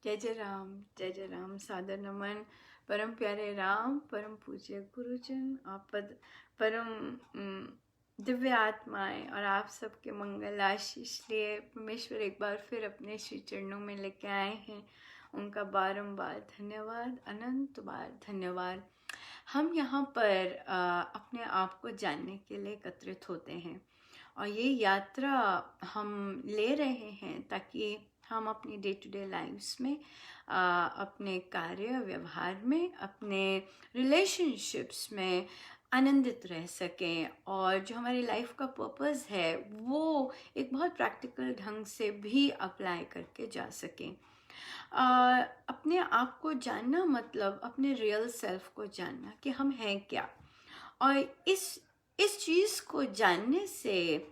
जय जय राम, सादर नमन। परम प्यारे राम, परम पूज्य गुरुजन, आप परम दिव्य आत्माएं और आप सबके मंगल आशीष लिए परमेश्वर एक बार फिर अपने श्री चरणों में लेके आए हैं। उनका बारंबार धन्यवाद, अनंत बार धन्यवाद। हम यहाँ पर अपने आप को जानने के लिए एकत्रित होते हैं और ये यात्रा हम ले रहे हैं ताकि हम अपनी डे टू डे लाइफ्स में अपने कार्य व्यवहार में, अपने रिलेशनशिप्स में आनंदित रह सकें और जो हमारी लाइफ का पर्पस है वो एक बहुत प्रैक्टिकल ढंग से भी अप्लाई करके जा सकें। अपने आप को जानना मतलब अपने रियल सेल्फ को जानना कि हम हैं क्या, और इस चीज़ को जानने से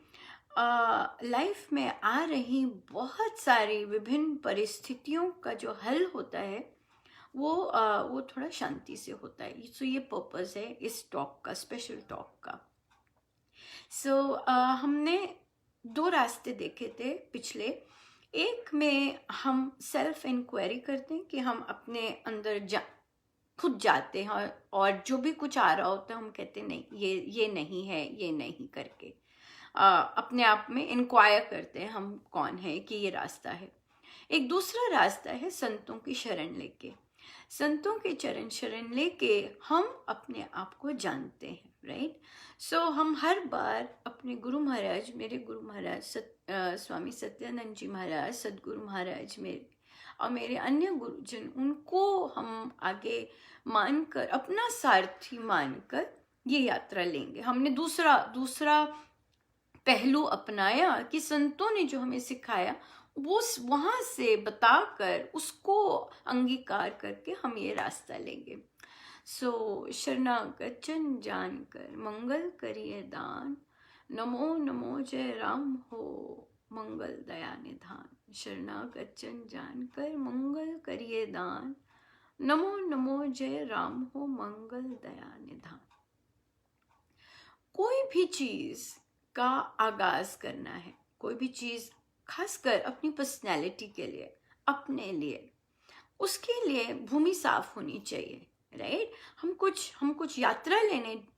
लाइफ में आ रही बहुत सारी विभिन्न परिस्थितियों का जो हल होता है वो थोड़ा शांति से होता है। सो ये पर्पस है इस टॉक का, स्पेशल टॉक का। हमने दो रास्ते देखे थे पिछले। एक में हम सेल्फ इंक्वायरी करते हैं कि हम अपने अंदर खुद जाते हैं और जो भी कुछ आ रहा होता है हम कहते हैं नहीं, ये नहीं है, ये नहीं करके अपने आप में इंक्वायर करते हैं हम कौन है कि ये रास्ता है। एक दूसरा रास्ता है संतों की शरण लेके। संतों के चरण शरण लेके हम अपने आप को जानते हैं, राइट। हम हर बार अपने गुरु महाराज, मेरे गुरु महाराज स्वामी सत्यानंद जी महाराज, सदगुरु महाराज मेरे और मेरे अन्य गुरुजन, उनको हम आगे मानकर, अपना सारथी मानकर ये यात्रा लेंगे। हमने दूसरा पहलू अपनाया कि संतों ने जो हमें सिखाया वो वहां से बताकर उसको अंगीकार करके हम ये रास्ता लेंगे। शरणागत जन जानकर मंगल करिए दान, नमो नमो जय राम हो मंगल दया निधान। शरणागत जन जानकर मंगल करिए दान, नमो नमो जय राम हो मंगल दया निधान। कोई भी चीज का आगाज करना है, कोई भी चीज खासकर अपनी पर्सनैलिटी के लिए, अपने लिए, उसके लिए भूमि साफ होनी चाहिए, राइट। हम कुछ यात्रा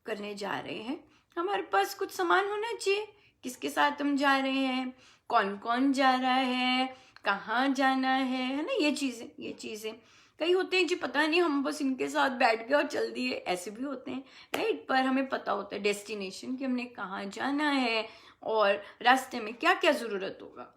करने जा रहे हैं, हमारे पास कुछ सामान होना चाहिए। किसके साथ हम जा रहे हैं, कौन कौन जा रहा है, कहाँ जाना है ना, ये चीजें कई होते हैं जी पता नहीं, हम बस इनके साथ बैठ गए और चल दिए, ऐसे भी होते हैं, राइट। पर हमें पता होता है डेस्टिनेशन कि हमने कहाँ जाना है और रास्ते में क्या क्या जरूरत होगा।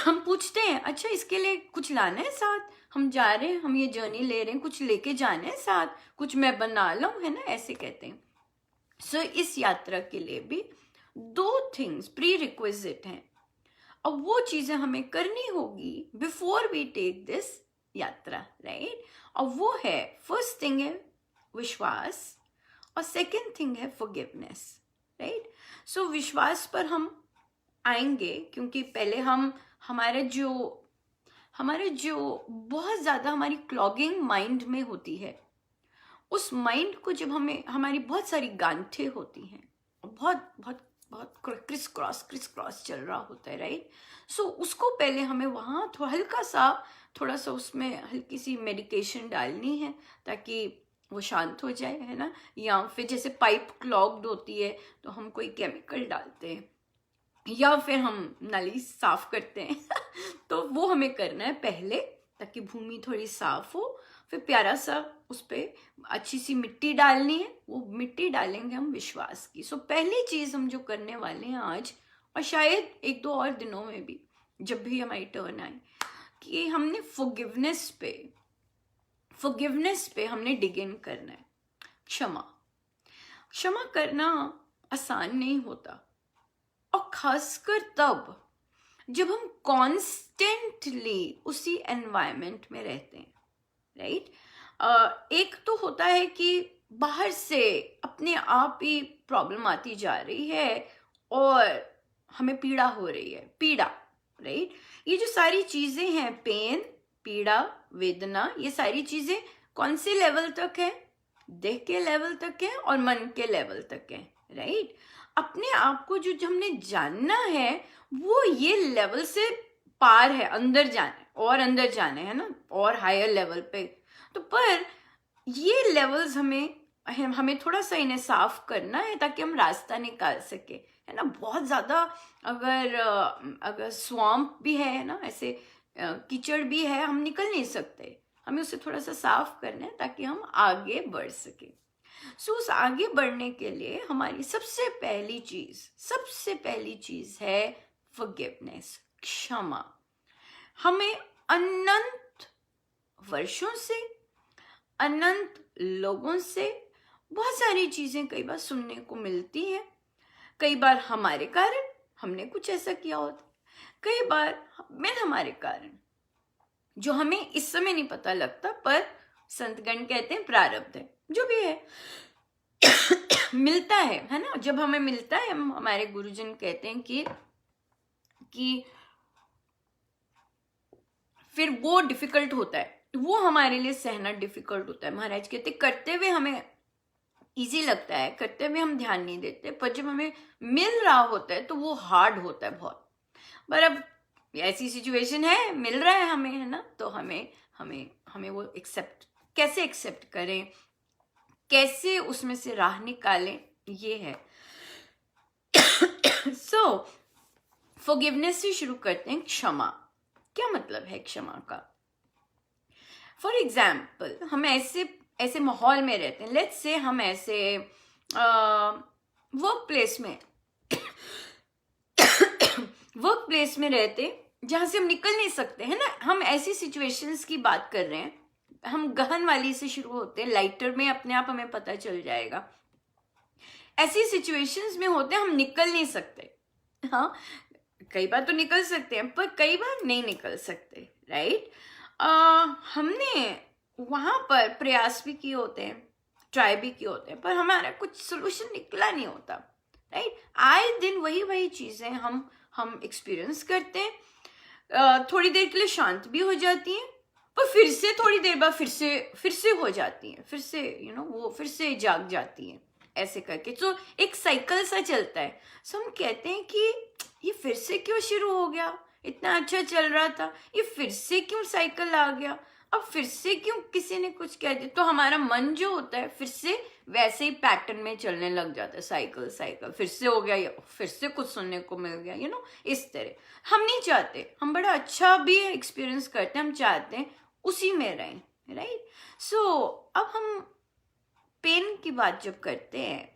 हम पूछते हैं अच्छा इसके लिए कुछ लाना है साथ, हम जा रहे हैं, हम ये जर्नी ले रहे हैं, कुछ लेके जाना है साथ, कुछ मैं बना लाऊं, है ना, ऐसे कहते हैं। इस यात्रा के लिए भी दो थिंग्स प्री रिक्विजिट हैं और वो चीजें हमें करनी होगी बिफोर वी टेक दिस यात्रा, राइट। और वो है, फर्स्ट थिंग है विश्वास और सेकंड थिंग है फॉरगिवनेस, राइट। विश्वास पर हम आएंगे क्योंकि पहले हमारे जो बहुत ज्यादा हमारी क्लॉगिंग माइंड में होती है, उस माइंड को जब हमारी बहुत सारी गांठें होती हैं, बहुत बहुत बहुत क्रिस क्रॉस चल रहा होता है, राइट। उसको पहले हमें वहां थोड़ा सा उसमें हल्की सी मेडिकेशन डालनी है ताकि वो शांत हो जाए, है ना। या फिर जैसे पाइप क्लॉग्ड होती है तो हम कोई केमिकल डालते हैं या फिर हम नली साफ करते हैं तो वो हमें करना है पहले ताकि भूमि थोड़ी साफ हो। फिर प्यारा सा उस पर अच्छी सी मिट्टी डालनी है, वो मिट्टी डालेंगे हम विश्वास की। पहली चीज हम जो करने वाले हैं आज और शायद एक दो और दिनों में भी जब भी हमारी टर्न आए, कि हमने फॉरगिवनेस पे हमने डिग इन करना है। क्षमा करना आसान नहीं होता, और खासकर तब जब हम कॉन्स्टेंटली उसी एनवायरनमेंट में रहते हैं, राइट। एक तो होता है कि बाहर से अपने आप ही प्रॉब्लम आती जा रही है और हमें पीड़ा हो रही है, राइट। ये जो सारी चीजें हैं, पेन, पीड़ा, वेदना, ये सारी चीजें कौन से लेवल तक है, देह के लेवल तक है और मन के लेवल तक है, राइट। अपने आप को जो हमने जानना है वो ये लेवल से पार है, अंदर जाना है, और अंदर जाना है ना, और हायर लेवल पे। तो पर ये लेवल्स हमें थोड़ा सा इन्हें साफ करना है ताकि हम रास्ता निकाल सके, है ना। बहुत ज्यादा अगर स्वैम्प भी है ना, ऐसे कीचड़ भी है, हम निकल नहीं सकते, हमें उसे थोड़ा सा साफ करना है ताकि हम आगे बढ़ सके। सो उस आगे बढ़ने के लिए हमारी सबसे पहली चीज है फॉरगिवनेस, क्षमा। हमें अनंत वर्षों से, अनंत लोगों से बहुत सारी चीजें कई बार सुनने को मिलती हैं। कई बार हमारे कारण हमने कुछ ऐसा किया होता, कई बार बिन हमारे कारण, जो हमें इस समय नहीं पता लगता, पर संतगण कहते हैं प्रारब्ध है, जो भी है मिलता है ना। जब हमें मिलता है, हमारे गुरुजन कहते हैं कि फिर वो डिफिकल्ट होता है, वो हमारे लिए सहना डिफिकल्ट होता है। महाराज कहते करते हुए हमें इजी लगता है, करते हुए हम ध्यान नहीं देते, पर जब हमें मिल रहा होता है तो वो हार्ड होता है बहुत। पर अब ऐसी सिचुएशन है, मिल रहा है हमें, है ना, तो हमें वो कैसे एक्सेप्ट करें, कैसे उसमें से राह निकालें, ये है। सो फॉरगिवनेस से शुरू करते हैं। क्षमा, क्या मतलब है क्षमा का? फॉर एग्जाम्पल, हम ऐसे माहौल में रहते हैं, लेट्स से हम ऐसे वर्क प्लेस में रहते जहां से हम निकल नहीं सकते, है ना। हम ऐसी सिचुएशंस की बात कर रहे हैं, हम गहन वाली से शुरू होते हैं, लाइटर में अपने आप हमें पता चल जाएगा। ऐसी सिचुएशंस में होते हैं, हम निकल नहीं सकते। हाँ, कई बार तो निकल सकते हैं, पर कई बार नहीं निकल सकते, राइट। हमने वहां पर प्रयास भी किए होते हैं, ट्राई भी किए होते हैं, पर हमारा कुछ सोल्यूशन निकला नहीं होता, राइट। आए दिन वही चीजें हम एक्सपीरियंस करते हैं। थोड़ी देर के लिए शांत भी हो जाती हैं, पर फिर से थोड़ी देर बाद फिर से हो जाती हैं, फिर से वो फिर से जाग जाती हैं, ऐसे करके। तो एक साइकिल सा चलता है। सो हम कहते हैं कि ये फिर से क्यों शुरू हो गया, इतना अच्छा चल रहा था, ये फिर से क्यों साइकिल आ गया, अब फिर से क्यों किसी ने कुछ कह दिया। तो हमारा मन जो होता है फिर से वैसे ही पैटर्न में चलने लग जाता है, साइकिल फिर से हो गया, फिर से कुछ सुनने को मिल गया, इस तरह। हम नहीं चाहते, हम बड़ा अच्छा भी एक्सपीरियंस करते हैं, हम चाहते हैं उसी में रहें, राइट। सो अब हम पेन की बात जब करते हैं,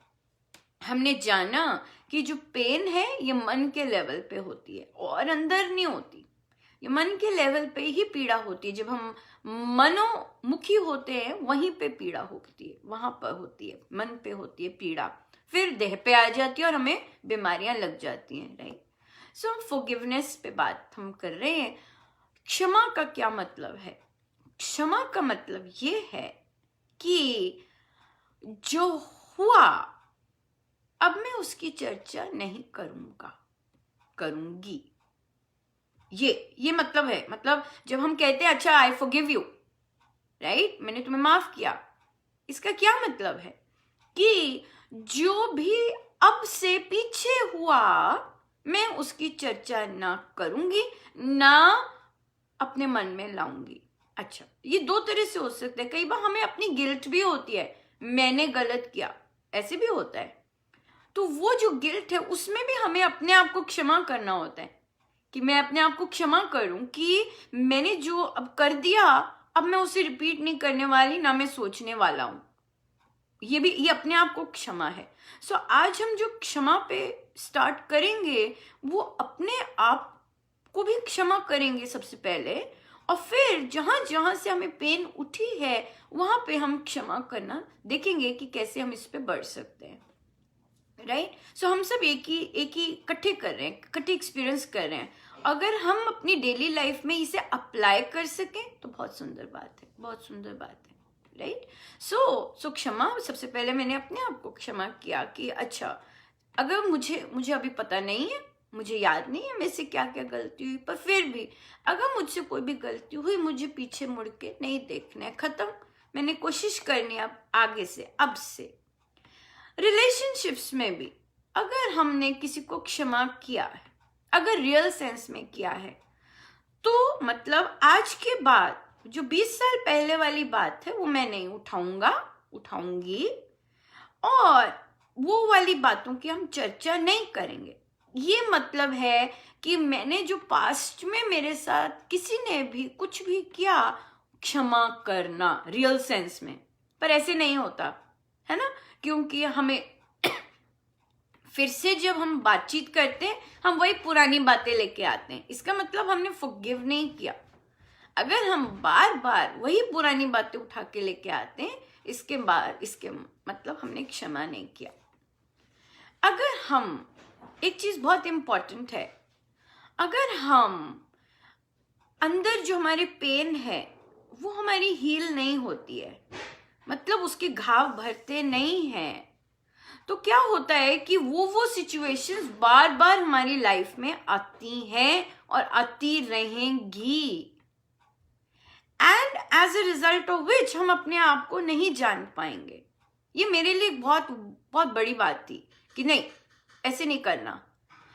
हमने जाना कि जो पेन है ये मन के लेवल पे होती है और अंदर नहीं होती, ये मन के लेवल पे ही पीड़ा होती है। जब हम मनोमुखी होते हैं वहीं पे पीड़ा होती है, वहां पर होती है, मन पे होती है पीड़ा, फिर देह पे आ जाती है और हमें बीमारियां लग जाती हैं, राइट। सो फॉरगिवनेस पे बात हम कर रहे हैं। क्षमा का क्या मतलब है? क्षमा का मतलब ये है कि जो हुआ अब मैं उसकी चर्चा नहीं करूंगी। ये मतलब है। मतलब जब हम कहते हैं अच्छा आई फॉरगिव यू, राइट, मैंने तुम्हें माफ किया, इसका क्या मतलब है कि जो भी अब से पीछे हुआ मैं उसकी चर्चा ना करूंगी, ना अपने मन में लाऊंगी। अच्छा, ये दो तरह से हो सकते हैं। कई बार हमें अपनी गिल्ट भी होती है, मैंने गलत किया, ऐसे भी होता है। तो वो जो गिल्ट है उसमें भी हमें अपने आप को क्षमा करना होता है, कि मैं अपने आप को क्षमा करूं कि मैंने जो अब कर दिया, अब मैं उसे रिपीट नहीं करने वाली, ना मैं सोचने वाला हूं। ये अपने आप को क्षमा है। सो आज हम जो क्षमा पे स्टार्ट करेंगे, वो अपने आप को भी क्षमा करेंगे सबसे पहले, और फिर जहां जहां से हमें पेन उठी है वहां पे हम क्षमा करना देखेंगे कि कैसे हम इस पे बढ़ सकते हैं, राइट। सो हम सब एक ही इकट्ठे कर रहे हैं, इकट्ठे एक्सपीरियंस कर रहे हैं। अगर हम अपनी डेली लाइफ में इसे अप्लाई कर सकें तो बहुत सुंदर बात है, बहुत सुंदर बात है, राइट। सो क्षमा, सबसे पहले मैंने अपने आप को क्षमा किया कि अच्छा, अगर मुझे अभी पता नहीं है, मुझे याद नहीं है मेरे से क्या क्या गलती हुई, पर फिर भी अगर मुझसे कोई भी गलती हुई, मुझे पीछे मुड़ के नहीं देखना है, खत्म। मैंने कोशिश करनी है अब आगे से, अब से। रिलेशनशिप्स में भी अगर हमने किसी को क्षमा किया है, अगर रियल सेंस में किया है, तो मतलब आज के बाद जो 20 साल पहले वाली बात है वो मैं नहीं उठाऊंगी, और वो वाली बातों की हम चर्चा नहीं करेंगे। ये मतलब है कि मैंने जो पास्ट में मेरे साथ किसी ने भी कुछ भी किया, क्षमा करना रियल सेंस में। पर ऐसे नहीं होता है ना, क्योंकि हमें फिर से जब हम बातचीत करते हैं हम वही पुरानी बातें लेके आते हैं। इसका मतलब हमने फॉरगिव नहीं किया। अगर हम बार बार वही पुरानी बातें उठा के लेके आते हैं, इसके मतलब हमने क्षमा नहीं किया। अगर हम, एक चीज बहुत इंपॉर्टेंट है, अगर हम अंदर जो हमारे पेन है वो हमारी हील नहीं होती है, मतलब उसके घाव भरते नहीं हैं, तो क्या होता है कि वो सिचुएशंस बार बार हमारी लाइफ में आती हैं और आती रहेंगी, and as a result of which हम अपने आप को नहीं जान पाएंगे। ये मेरे लिए बहुत बहुत बड़ी बात थी कि नहीं, ऐसे नहीं करना।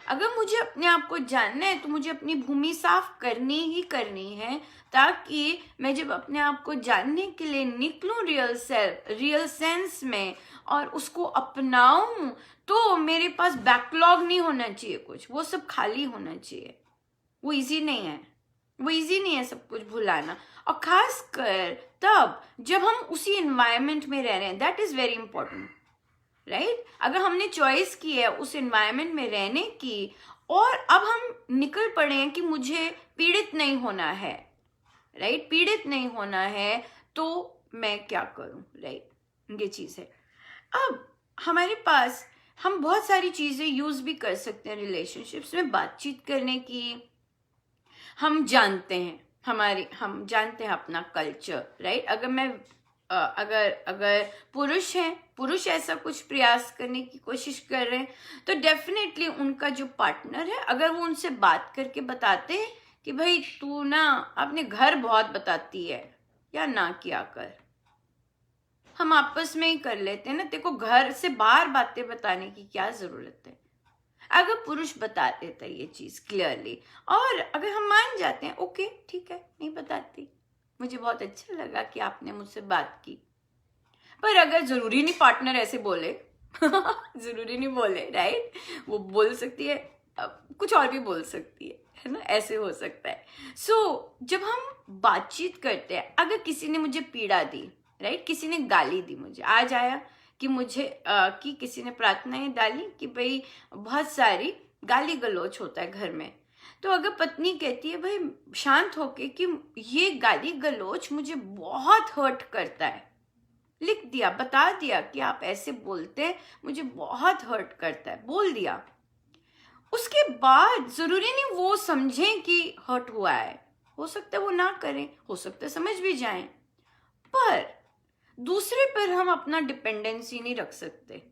अगर मुझे अपने आप को जानना है तो मुझे अपनी भूमि साफ करनी ही करनी है, ताकि मैं जब अपने आप को जानने के लिए निकलूं रियल सेंस में और उसको अपनाऊं, तो मेरे पास बैकलॉग नहीं होना चाहिए, कुछ वो सब खाली होना चाहिए। वो इजी नहीं है सब कुछ भुलाना, और खास कर तब जब हम उसी एनवायरनमेंट में रह रहे हैं। That is very important, right? अगर हमने चॉइस की है उस एनवायरनमेंट में रहने की, और अब हम निकल पड़े हैं कि मुझे पीड़ित नहीं होना है, राइट? पीड़ित नहीं होना है, तो मैं क्या करूं, राइट? ये चीज है। अब हमारे पास हम बहुत सारी चीजें यूज भी कर सकते हैं रिलेशनशिप्स में बातचीत करने की। हम जानते हैं अपना कल्चर, राइट? अगर मैं अगर पुरुष ऐसा कुछ प्रयास करने की कोशिश कर रहे हैं, तो डेफिनेटली उनका जो पार्टनर है, अगर वो उनसे बात करके बताते हैं कि भाई तू ना अपने घर बहुत बताती है, या ना किया कर, हम आपस में ही कर लेते हैं ना, तेरे को घर से बाहर बातें बताने की क्या जरूरत है। अगर पुरुष बता देता है ये चीज क्लियरली, और अगर हम मान जाते हैं ओके ठीक है, नहीं बताती, मुझे बहुत अच्छा लगा कि आपने मुझसे बात की। पर अगर जरूरी नहीं पार्टनर ऐसे बोले जरूरी नहीं बोले, राइट? वो बोल सकती है, कुछ और भी बोल सकती है ना, ऐसे हो सकता है। जब हम बातचीत करते हैं, अगर किसी ने मुझे पीड़ा दी, राइट, किसी ने गाली दी, मुझे आज आया कि मुझे कि किसी ने प्रार्थनाएं डाली कि भाई बहुत सारी गाली गलौच होता है घर में, तो अगर पत्नी कहती है भाई शांत होके कि ये गाली गलौच मुझे बहुत हर्ट करता है, लिख दिया, बता दिया कि आप ऐसे बोलते हैं, मुझे बहुत हर्ट करता है, बोल दिया। उसके बाद जरूरी नहीं वो समझें कि हर्ट हुआ है, हो सकता है वो ना करें, हो सकता है समझ भी जाएं, पर दूसरे पर हम अपना डिपेंडेंसी नहीं रख सकते।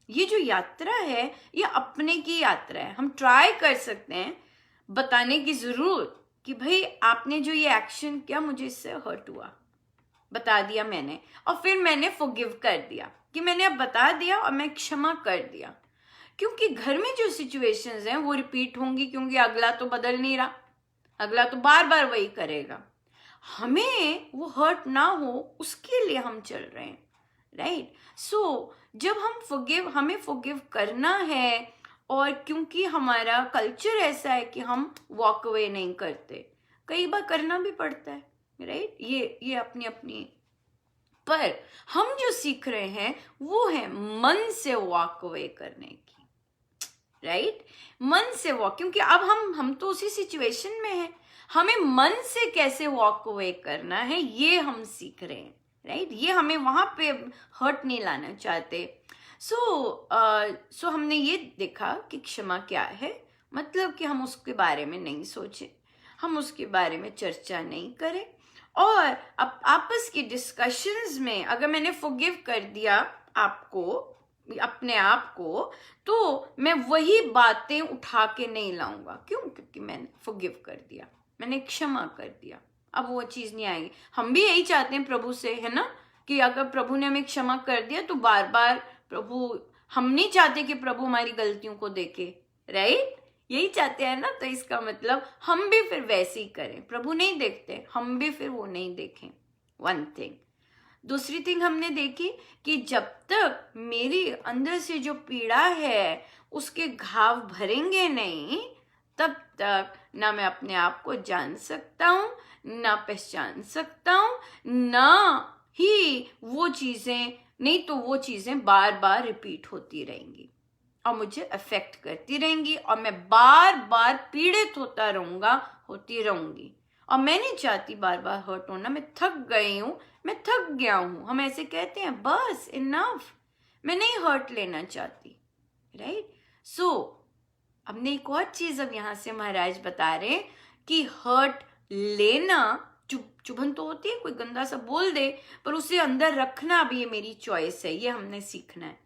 ये जो यात्रा है ये अपने की यात्रा है। हम ट्राई कर सकते हैं बताने की जरूर कि भाई आपने जो ये एक्शन किया मुझे इससे हर्ट हुआ, बता दिया मैंने, और फिर मैंने फॉरगिव कर दिया कि मैंने अब बता दिया और मैं क्षमा कर दिया। क्योंकि घर में जो सिचुएशंस हैं वो रिपीट होंगी, क्योंकि अगला तो बदल नहीं रहा, अगला तो बार बार वही करेगा। हमें वो हर्ट ना हो उसके लिए हम चल रहे हैं, राइट? जब हमें फॉरगिव करना है, और क्योंकि हमारा कल्चर ऐसा है कि हम वॉक अवे नहीं करते, कई बार करना भी पड़ता है, राइट? ये अपनी अपनी, पर हम जो सीख रहे हैं वो है मन से वॉक अवे करने की, राइट? मन से वॉक, क्योंकि अब हम तो उसी सिचुएशन में हैं, हमें मन से कैसे वॉक अवे करना है ये हम सीख रहे हैं, राइट? ये हमें वहां पे हर्ट नहीं लाना चाहते। हमने ये देखा कि क्षमा क्या है, मतलब कि हम उसके बारे में नहीं सोचें, हम उसके बारे में चर्चा नहीं करें, और आपस की डिस्कशंस में अगर मैंने फॉरगिव कर दिया आपको, अपने आप को, तो मैं वही बातें उठा के नहीं लाऊंगा। क्यों? क्योंकि मैंने फॉरगिव कर दिया, मैंने क्षमा कर दिया, अब वो चीज नहीं आएगी। हम भी यही चाहते हैं प्रभु से, है ना, कि अगर प्रभु ने हमें क्षमा कर दिया तो बार बार प्रभु, हम नहीं चाहते कि प्रभु हमारी गलतियों को देखे, राइट? यही चाहते हैं ना, तो इसका मतलब हम भी फिर वैसे ही करें। प्रभु नहीं देखते, हम भी फिर वो नहीं देखें। One thing. दूसरी थिंग हमने देखी कि जब तक मेरी अंदर से जो पीड़ा है उसके घाव भरेंगे नहीं, तब तक ना मैं अपने आप को जान सकता हूँ, ना पहचान सकता हूँ, ना ही वो चीजें, नहीं तो वो चीजें बार बार रिपीट होती रहेंगी और मुझे अफेक्ट करती रहेंगी और मैं बार बार पीड़ित होता रहूंगा, होती रहूंगी। और मैं नहीं चाहती बार बार हर्ट होना। मैं थक गई हूँ, मैं थक गया हूँ, हम ऐसे कहते हैं, बस इनफ, मैं नहीं हर्ट लेना चाहती। राइट? सो हमने एक और चीज अब यहां से महाराज बता रहे कि हर्ट लेना, चुभन तो होती है, कोई गंदा सा बोल दे, पर उसे अंदर रखना भी ये मेरी चॉइस है, ये हमने सीखना है,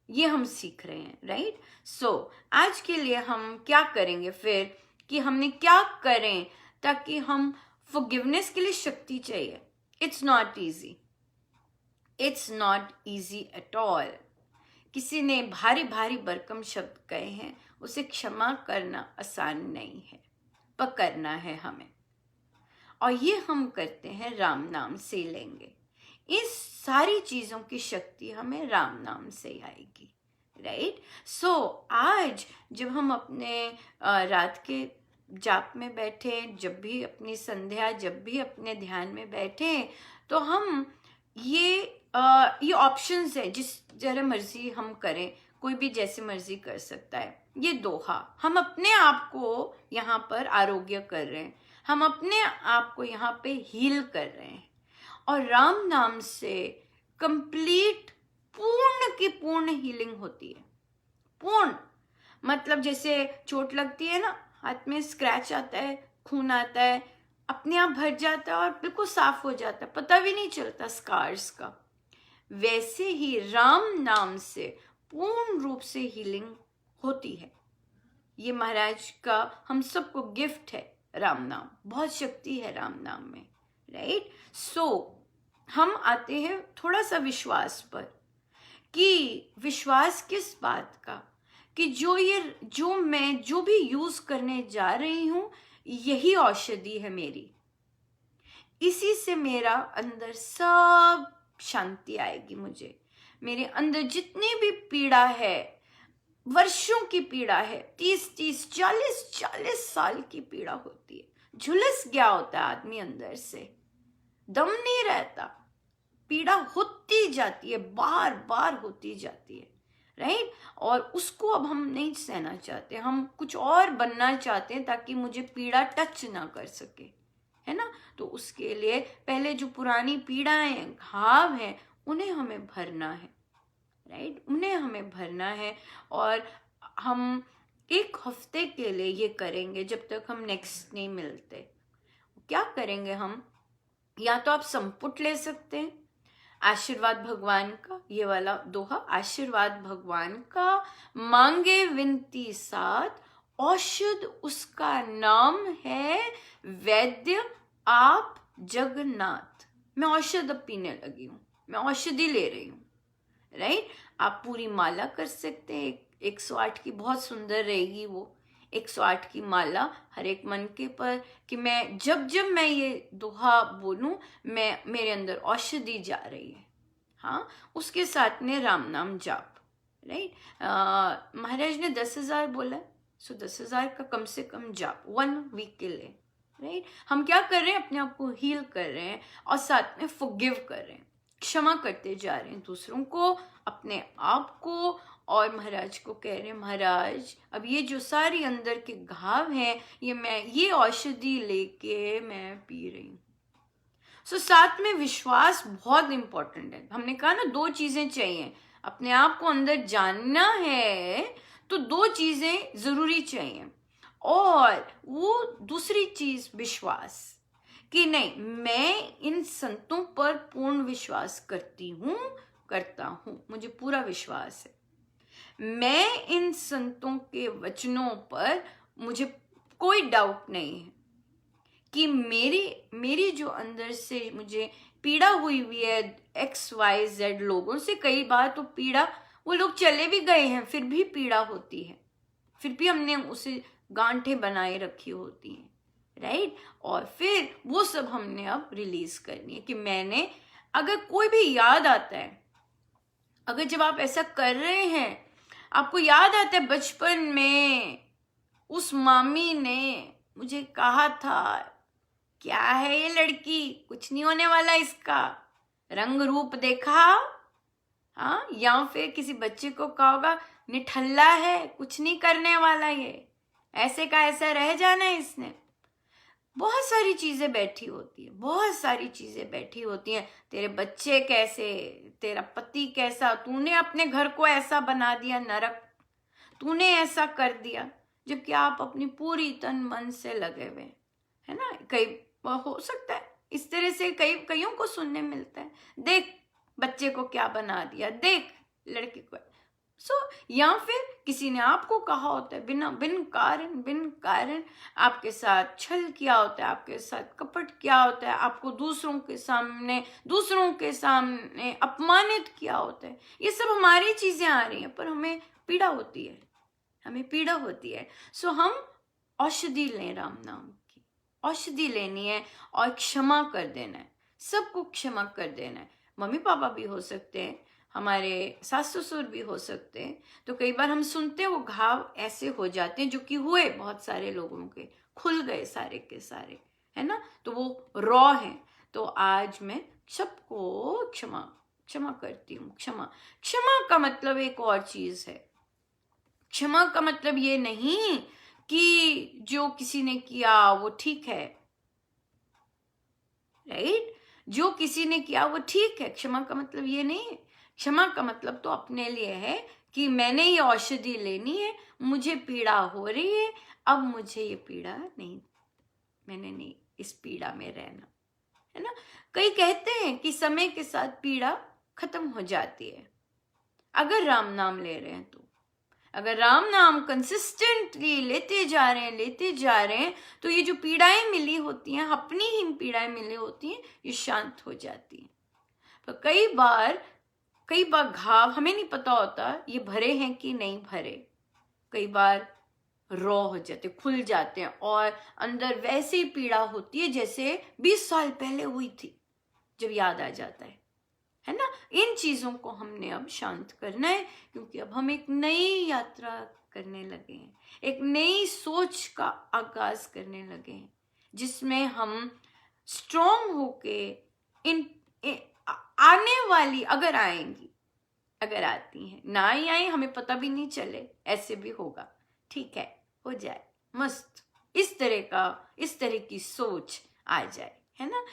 ये हम सीख रहे हैं। राइट? सो आज के लिए हम क्या करेंगे फिर, कि हमने क्या करें ताकि हम फॉरगिवनेस के लिए शक्ति चाहिए। It's not easy, it's not easy at all. किसी ने भारी भारी भरकम शब्द कहे हैं, उसे क्षमा करना आसान नहीं है, पर करना है हमें। और ये हम करते हैं राम नाम से लेंगे। इस सारी चीजों की शक्ति हमें राम नाम से आएगी। राइट? सो आज जब हम अपने रात के जाप में बैठे, जब भी अपनी संध्या, जब भी अपने ध्यान में बैठे, तो हम ये ऑप्शंस है, जिस जरा मर्जी हम करें, कोई भी जैसे मर्जी कर सकता है। ये दोहा हम अपने आप को यहाँ पर आरोग्य कर रहे हैं, हम अपने आप को यहाँ पे हील कर रहे हैं। और राम नाम से कंप्लीट, पूर्ण की पूर्ण हीलिंग होती है। पूर्ण मतलब जैसे चोट लगती है ना, हाथ में स्क्रैच आता है, खून आता है, अपने आप भर जाता है और बिल्कुल साफ हो जाता है, पता भी नहीं चलता स्कार्स का। वैसे ही राम नाम से पूर्ण रूप से हीलिंग होती है। ये महाराज का हम सबको गिफ्ट है। राम नाम, बहुत शक्ति है राम नाम में। राइट? सो हम आते हैं थोड़ा सा विश्वास पर, कि विश्वास किस बात का, कि जो मैं जो भी यूज करने जा रही हूं, यही औषधि है मेरी, इसी से मेरा अंदर सब शांति आएगी। मुझे मेरे अंदर जितनी भी पीड़ा है, वर्षों की पीड़ा है, 30-30, 40-40 साल की पीड़ा होती है, झुलस गया होता है आदमी अंदर से, दम नहीं रहता, पीड़ा होती जाती है, बार बार होती जाती है। राइट? और उसको अब हम नहीं सहना चाहते, हम कुछ और बनना चाहते हैं ताकि मुझे पीड़ा टच ना कर सके, है ना? तो उसके लिए पहले जो पुरानी पीड़ाएं, घाव हैं, उन्हें हमें भरना है। राइट? उन्हें हमें भरना है। और हम 1 हफ्ते के लिए ये करेंगे, जब तक हम नेक्स्ट नहीं मिलते। क्या करेंगे हम? या तो आप संपुट ले सकते हैं, आशीर्वाद भगवान का, ये वाला दोहा, आशीर्वाद भगवान का, मांगे विनती साथ, औषध उसका नाम है वैद्य आप जगन्नाथ। मैं औषध अब पीने लगी हूँ, मैं औषधि ले रही हूँ। राइट? आप पूरी माला कर सकते हैं, 108 की, बहुत सुंदर रहेगी वो 108 की माला हर एक मन के पर, कि मैं जब जब मैं ये दोहा बोलूं, मैं मेरे अंदर औषधि जा रही है। हाँ, उसके साथ में राम नाम जाप। राइट? महाराज ने 10,000 बोला है, सो 10,000 का कम से कम जाप 1 वीक के लिए। राइट? हम क्या कर रहे हैं? अपने आप को हील कर रहे हैं और साथ में फॉरगिव कर रहे हैं, क्षमा करते जा रहे हैं दूसरों को, अपने आप को। और महाराज को कह रहे हैं, महाराज अब ये जो सारी अंदर के घाव हैं, ये औषधि लेके मैं पी रही हूँ। सो साथ में विश्वास बहुत इंपॉर्टेंट है। हमने कहा ना 2 चीजें चाहिए, अपने आप को अंदर जानना है तो 2 चीजें जरूरी चाहिए, और वो दूसरी चीज विश्वास, कि नहीं, मैं इन संतों पर पूर्ण विश्वास करता हूं, मुझे पूरा विश्वास है। मैं इन संतों के वचनों पर मुझे कोई डाउट नहीं है कि मेरी जो अंदर से मुझे पीड़ा हुई है XYZ लोगों से, कई बार तो पीड़ा, वो लोग चले भी गए हैं फिर भी पीड़ा होती है, फिर भी हमने उसे गांठें बनाए रखी होती हैं, राइट। और फिर वो सब हमने अब रिलीज करनी है कि मैंने, अगर कोई भी याद आता है, अगर जब आप ऐसा कर रहे हैं आपको याद आता है बचपन में उस मामी ने मुझे कहा था, क्या है ये लड़की, कुछ नहीं होने वाला इसका, रंग रूप देखा, हाँ, या फिर किसी बच्चे को कहा होगा निठल्ला है, कुछ नहीं करने वाला, ये ऐसे का ऐसा रह जाना है इसने। बहुत सारी चीजें बैठी होती है, बहुत सारी चीजें बैठी होती हैं। तेरे बच्चे कैसे, तेरा पति कैसा, तूने अपने घर को ऐसा बना दिया नरक, तूने ऐसा कर दिया, जबकि आप अपनी पूरी तन मन से लगे हुए, है ना। कई हो सकता है इस तरह से कईयों को सुनने मिलता है, देख बच्चे को क्या बना दिया, देख लड़के को। या फिर किसी ने आपको कहा होता है बिन कारण आपके साथ छल किया होता है, आपके साथ कपट किया होता है, आपको दूसरों के सामने अपमानित किया होता है। ये सब हमारी चीजें आ रही हैं, पर हमें पीड़ा होती है, हम औषधि लें, राम नाम की औषधि लेनी है और क्षमा कर देना है, सबको क्षमा कर देना है। मम्मी पापा भी हो सकते हैं, हमारे सास ससुर भी हो सकते हैं। तो कई बार हम सुनते हैं वो घाव ऐसे हो जाते हैं, जो कि हुए बहुत सारे लोगों के, खुल गए सारे के सारे, है ना, तो वो रॉ है। तो आज मैं सबको क्षमा करती हूँ। क्षमा का मतलब एक और चीज है। क्षमा का मतलब ये नहीं कि जो किसी ने किया वो ठीक है, राइट, जो किसी ने किया वो ठीक है। क्षमा का मतलब ये नहीं है। क्षमा का मतलब तो अपने लिए है कि मैंने ये औषधि लेनी है, मुझे पीड़ा हो रही है, अब मुझे ये पीड़ा नहीं, मैंने नहीं इस पीड़ा में रहना, है ना। कई कहते हैं कि समय के साथ पीड़ा खत्म हो जाती है अगर राम नाम ले रहे हैं। तो अगर राम नाम कंसिस्टेंटली लेते जा रहे हैं तो ये जो पीड़ाएं मिली होती हैं, अपनी ही पीड़ाएं मिली होती हैं, ये शांत हो जाती हैं। तो कई बार घाव हमें नहीं पता होता ये भरे हैं कि नहीं भरे, कई बार रॉ हो जाते, खुल जाते हैं और अंदर वैसे ही पीड़ा होती है जैसे 20 साल पहले हुई थी, जब याद आ जाता है ना। इन चीजों को हमने अब शांत करना है, क्योंकि अब हम एक नई यात्रा करने लगे हैं, एक नई सोच का आगाज करने लगे हैं, जिसमें हम स्ट्रॉन्ग होके आने वाली, अगर आती हैं, ना ही आए हमें पता भी नहीं चले, ऐसे भी होगा, ठीक है, हो जाए मस्त, इस तरह की सोच आ जाए, है ना।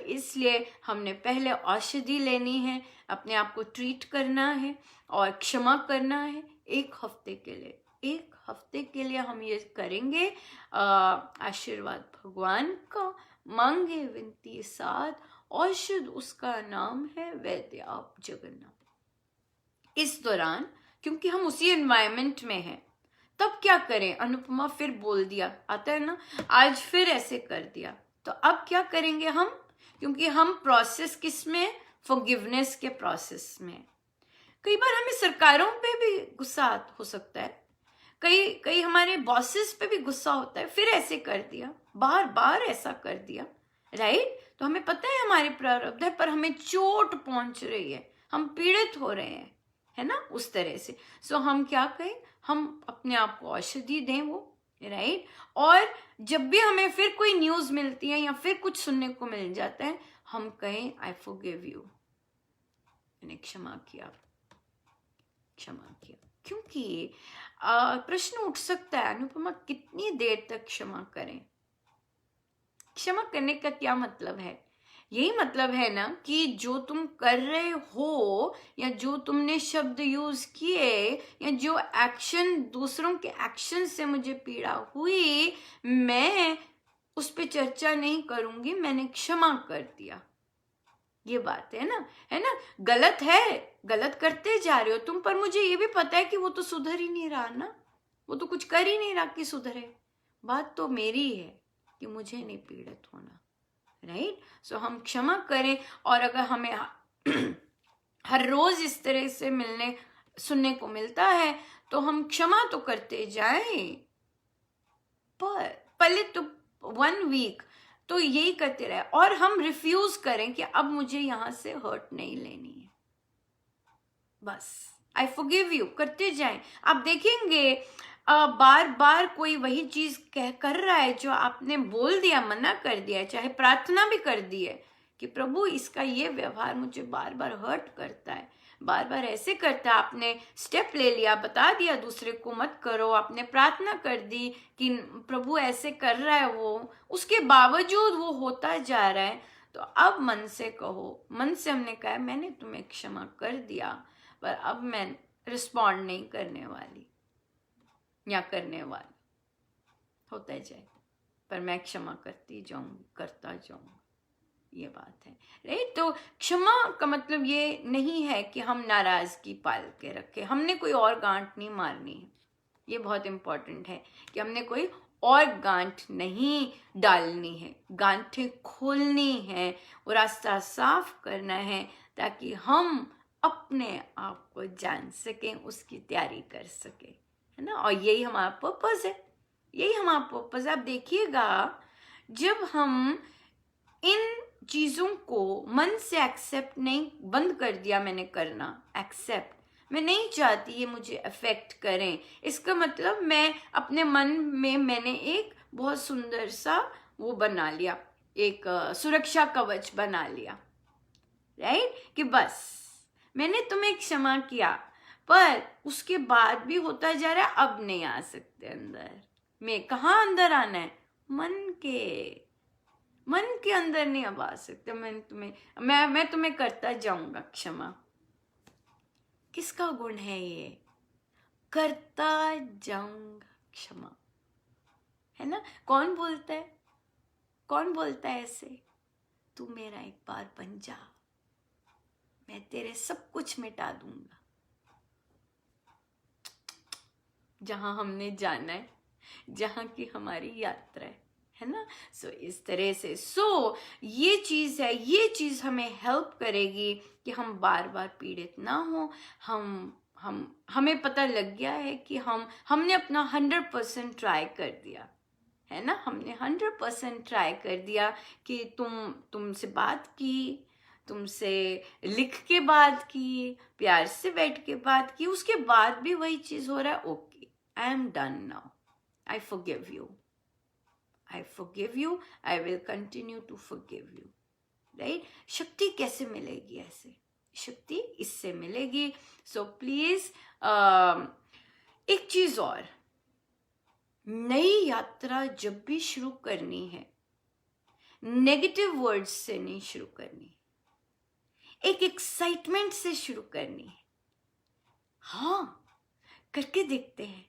इसलिए हमने पहले औषधि लेनी है, अपने आप को ट्रीट करना है और क्षमा करना है। एक हफ्ते के लिए हम ये करेंगे। आशीर्वाद भगवान का, मांगे विनती साथ, औषध उसका नाम है वैद्य आप जगन्नाथ। इस दौरान क्योंकि हम उसी एनवायरमेंट में हैं, तब क्या करें, अनुपमा फिर बोल दिया, आता है ना, आज फिर ऐसे कर दिया, तो अब क्या करेंगे हम, क्योंकि हम प्रोसेस किस में, फॉरगिवनेस के प्रोसेस में। कई बार हमें सरकारों पे भी गुस्सा हो सकता है, कई हमारे बॉसेस पे भी गुस्सा होता है, फिर ऐसे कर दिया, बार ऐसा कर दिया, राइट। तो हमें पता है हमारे प्रारब्ध है, पर हमें चोट पहुंच रही है, हम पीड़ित हो रहे हैं, है ना, उस तरह से। हम क्या कहें, हम अपने आप को औषधि दें वो, राइट। और जब भी हमें फिर कोई न्यूज मिलती है या फिर कुछ सुनने को मिल जाता है, हम कहें आई फॉरगिव यू, मैंने क्षमा किया। क्योंकि प्रश्न उठ सकता है, अनुपमा कितनी देर तक क्षमा करें, क्षमा करने का क्या मतलब है। यही मतलब है ना कि जो तुम कर रहे हो, या जो तुमने शब्द यूज किए, या जो एक्शन, दूसरों के एक्शन से मुझे पीड़ा हुई, मैं उस पर चर्चा नहीं करूंगी, मैंने क्षमा कर दिया। ये बात है ना, गलत है, गलत करते जा रहे हो तुम, पर मुझे ये भी पता है कि वो तो सुधर ही नहीं रहा ना, वो तो कुछ कर ही नहीं रहा कि सुधरे, बात तो मेरी है कि मुझे नहीं पीड़ित होना, राइट। हम क्षमा करें। और अगर हमें हर रोज इस तरह से सुनने को मिलता है, तो हम क्षमा तो करते जाएं, पर पहले तो 1 वीक तो यही करते रहे और हम रिफ्यूज करें कि अब मुझे यहां से हर्ट नहीं लेनी है, बस आई फॉरगिव यू करते जाएं। आप देखेंगे बार बार कोई वही चीज कर रहा है जो आपने बोल दिया, मना कर दिया, चाहे प्रार्थना भी कर दी है कि प्रभु इसका ये व्यवहार मुझे बार बार हर्ट करता है, बार बार ऐसे करता है। आपने स्टेप ले लिया, बता दिया दूसरे को मत करो, आपने प्रार्थना कर दी कि प्रभु ऐसे कर रहा है वो, उसके बावजूद वो होता जा रहा है, तो अब मन से कहो, मन से हमने कहा मैंने तुम्हें क्षमा कर दिया पर अब मैं रिस्पॉन्ड नहीं करने वाली या करने वाली, होता जाए पर मैं क्षमा करती जाऊंगी, करता जाऊंगा, ये बात है। राइट? तो क्षमा का मतलब ये नहीं है कि हम नाराजगी पाल के रखे, हमने कोई और गांठ नहीं मारनी है, ये बहुत इंपॉर्टेंट है कि हमने कोई और गांठ नहीं डालनी है, गांठें खोलनी है, वो रास्ता साफ करना है ताकि हम अपने आप को जान सकें, उसकी तैयारी कर सकें, है ना। और यही हमारा पर्पस है, यही हमारा पर्पस है। आप देखिएगा जब हम इन चीजों को मन से एक्सेप्ट नहीं, बंद कर दिया मैंने करना एक्सेप्ट, मैं नहीं चाहती ये मुझे अफेक्ट करें, इसका मतलब मैं अपने मन में मैंने एक बहुत सुंदर सा वो बना लिया, एक सुरक्षा कवच बना लिया, राइट, कि बस मैंने तुम्हें क्षमा किया पर उसके बाद भी होता जा रहा है, अब नहीं आ सकते अंदर। मैं कहाँ अंदर आना है? मन के अंदर नहीं अब आ सकते। मैं तुम्हें करता जाऊंगा क्षमा। किसका गुण है ये? करता जाऊंगा क्षमा, है ना। कौन बोलता है? कौन बोलता है ऐसे? तू मेरा एक बार बन जा, मैं तेरे सब कुछ मिटा दूंगा। जहां हमने जाना है, जहां की हमारी यात्रा है ना। सो इस तरह से ये चीज है, ये चीज हमें हेल्प करेगी कि हम बार बार पीड़ित ना हो। हमें पता लग गया है कि हमने अपना 100% ट्राई कर दिया है ना, हमने 100% ट्राई कर दिया कि तुमसे बात की, तुमसे लिख के बात की, प्यार से बैठ के बात की, उसके बाद भी वही चीज हो रहा है। Okay, I am done now, I forgive you, I forgive you, I will continue to forgive you, right? शक्ति कैसे मिलेगी? ऐसे शक्ति इससे मिलेगी। So please एक चीज और, नई यात्रा जब भी शुरू करनी है, नेगेटिव वर्ड्स से नहीं शुरू करनी, एक एक्साइटमेंट से शुरू करनी है। हाँ, करके देखते हैं,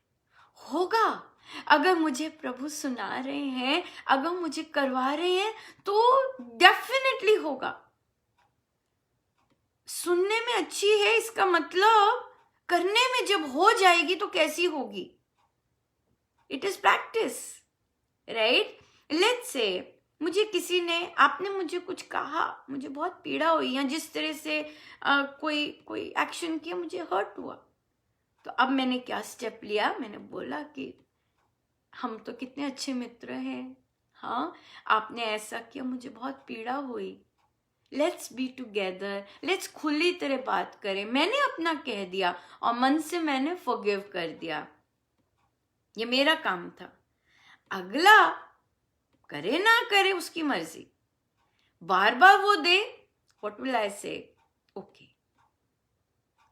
होगा। अगर मुझे प्रभु सुना रहे हैं, अगर मुझे करवा रहे हैं, तो डेफिनेटली होगा। सुनने में अच्छी है, इसका मतलब करने में जब हो जाएगी तो कैसी होगी? It is practice, right. Let's say मुझे किसी ने, आपने मुझे कुछ कहा, मुझे बहुत पीड़ा हुई, या जिस तरह से कोई एक्शन किया, मुझे हर्ट हुआ, तो अब मैंने क्या स्टेप लिया? मैंने बोला कि हम तो कितने अच्छे मित्र हैं, हाँ, आपने ऐसा किया, मुझे बहुत पीड़ा हुई, लेट्स बी टुगेदर, लेट्स खुली तरह बात करें। मैंने अपना कह दिया और मन से मैंने फॉरगिव कर दिया, ये मेरा काम था। अगला करे ना करे उसकी मर्जी, बार बार वो दे, व्हाट विल आई से? Okay,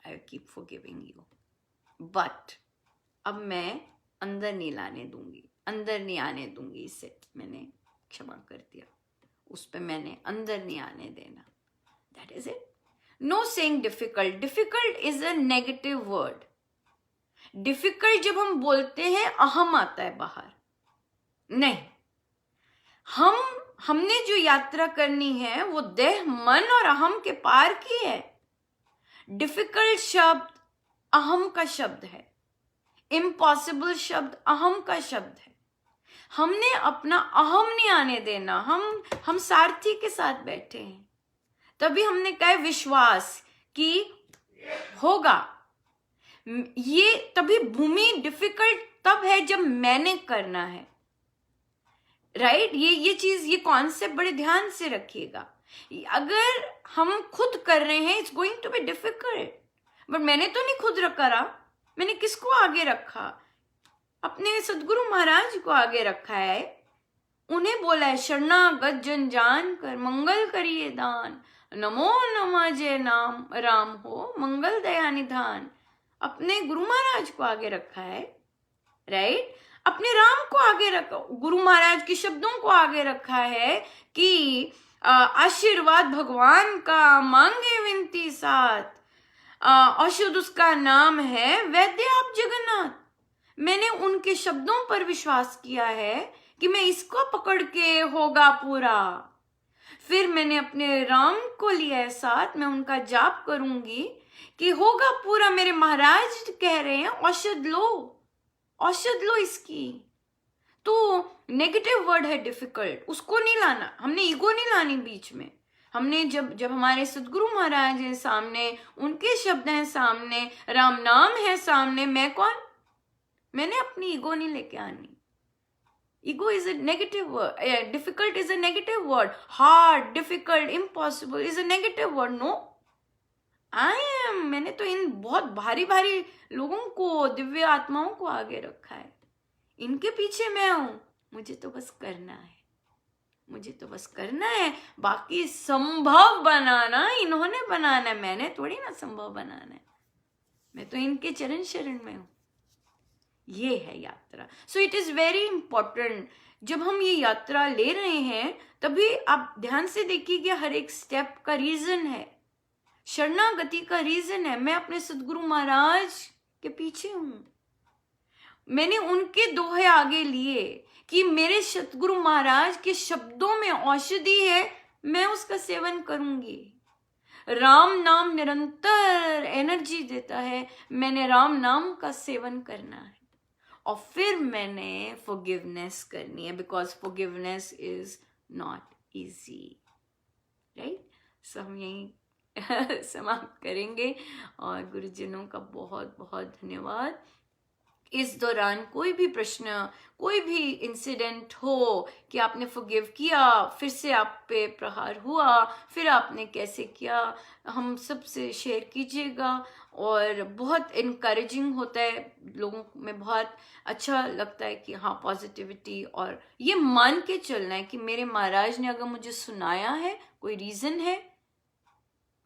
I will keep forgiving you, but अब मैं अंदर नहीं लाने दूंगी, अंदर नहीं आने दूंगी इसे। मैंने क्षमा कर दिया, उस पे मैंने अंदर नहीं आने देना। That is it. No saying difficult, difficult is a negative word. Difficult जब हम बोलते हैं, अहम आता है बाहर, नहीं। हमने जो यात्रा करनी है वो देह, मन और अहम के पार की है। डिफिकल्ट शब्द अहम का शब्द है, इम्पॉसिबल शब्द अहम का शब्द है। हमने अपना अहम नहीं आने देना। हम सारथी के साथ बैठे हैं, तभी हमने कहा विश्वास कि होगा। ये तभी भूमि डिफिकल्ट तब है जब मैंने करना है, राइट। ये चीज, ये कॉन्सेप्ट बड़े ध्यान से रखिएगा। अगर हम खुद कर रहे हैं, it's going to be difficult, but मैंने तो नहीं खुद करा, मैंने किसको आगे रखा? अपने सदगुरु महाराज को आगे रखा है। उन्हें बोला है, शरणागत जन जान कर मंगल करिए दान, नमो नमः जय नाम राम हो मंगल दया निधान। अपने गुरु महाराज को आगे रखा है, राइट। अपने राम को आगे रखा, गुरु महाराज के शब्दों को आगे रखा है कि आशीर्वाद भगवान का मांगे विनती साथ, औषध उसका नाम है वैद्य आप जगन्नाथ। मैंने उनके शब्दों पर विश्वास किया है कि मैं इसको पकड़ के होगा पूरा। फिर मैंने अपने राम को लिया है साथ, मैं उनका जाप करूंगी कि होगा पूरा। मेरे महाराज कह रहे हैं औषध लो, औषध लो इसकी। तो नेगेटिव वर्ड है डिफिकल्ट, उसको नहीं लाना, हमने ईगो नहीं लानी बीच में। हमने जब हमारे सदगुरु महाराज हैं सामने, उनके शब्द हैं सामने, राम नाम है सामने, मैं कौन? मैंने अपनी ईगो नहीं लेके आनी। Ego is a negative word, difficult is a negative word, hard, difficult, impossible is a negative word. No, I am, मैंने तो इन बहुत भारी भारी लोगों को, दिव्य आत्माओं को आगे रखा है, इनके पीछे मैं हूं। मुझे तो बस करना है, मुझे तो बस करना है। बाकी संभव बनाना इन्होंने बनाना है, मैंने थोड़ी ना संभव बनाना है। मैं तो इनके चरण शरण में हूं। ये है यात्रा। So it is very important. जब हम ये यात्रा ले रहे हैं, तभी आप ध्यान से देखिए कि हर एक स्टेप का रीजन है, शरणागति का रीजन है। मैं अपने सदगुरु महाराज के पीछे हूं। मैंने उनके दोहे आगे लिए कि मेरे सतगुरु महाराज के शब्दों में औषधि है, मैं उसका सेवन करूंगी। राम नाम निरंतर एनर्जी देता है, मैंने राम नाम का सेवन करना है। और फिर मैंने फॉरगिवनेस करनी है, because forgiveness is not easy, right. So हम यहीं समाप्त करेंगे, और गुरुजनों का बहुत बहुत धन्यवाद। इस दौरान कोई भी प्रश्न, कोई भी इंसिडेंट हो कि आपने फॉरगिव किया, फिर से आप पे प्रहार हुआ, फिर आपने कैसे किया, हम सबसे शेयर कीजिएगा। और बहुत इनकरेजिंग होता है, लोगों में बहुत अच्छा लगता है कि हाँ, पॉजिटिविटी, और ये मान के चलना है कि मेरे महाराज ने अगर मुझे सुनाया है, कोई रीज़न है,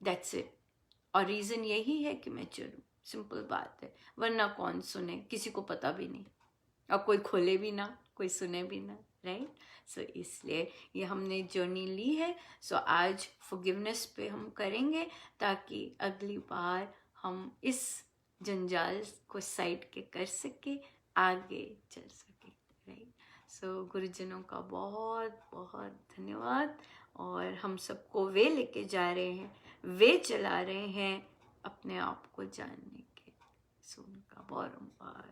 दैट्स इट। और रीज़न यही है कि मैं चलूँ, सिंपल बात है। वरना कौन सुने, किसी को पता भी नहीं, और कोई खोले भी ना, कोई सुने भी ना, राइट। सो इसलिए ये हमने जर्नी ली है। सो आज फॉरगिवनेस पे हम करेंगे, ताकि अगली बार हम इस जंजाल को साइड के कर सके, आगे चल सके, राइट। सो गुरुजनों का बहुत बहुत धन्यवाद। और हम सबको वे लेके जा रहे हैं, वे चला रहे हैं अपने आप को जानने के। सो उनका बारंबार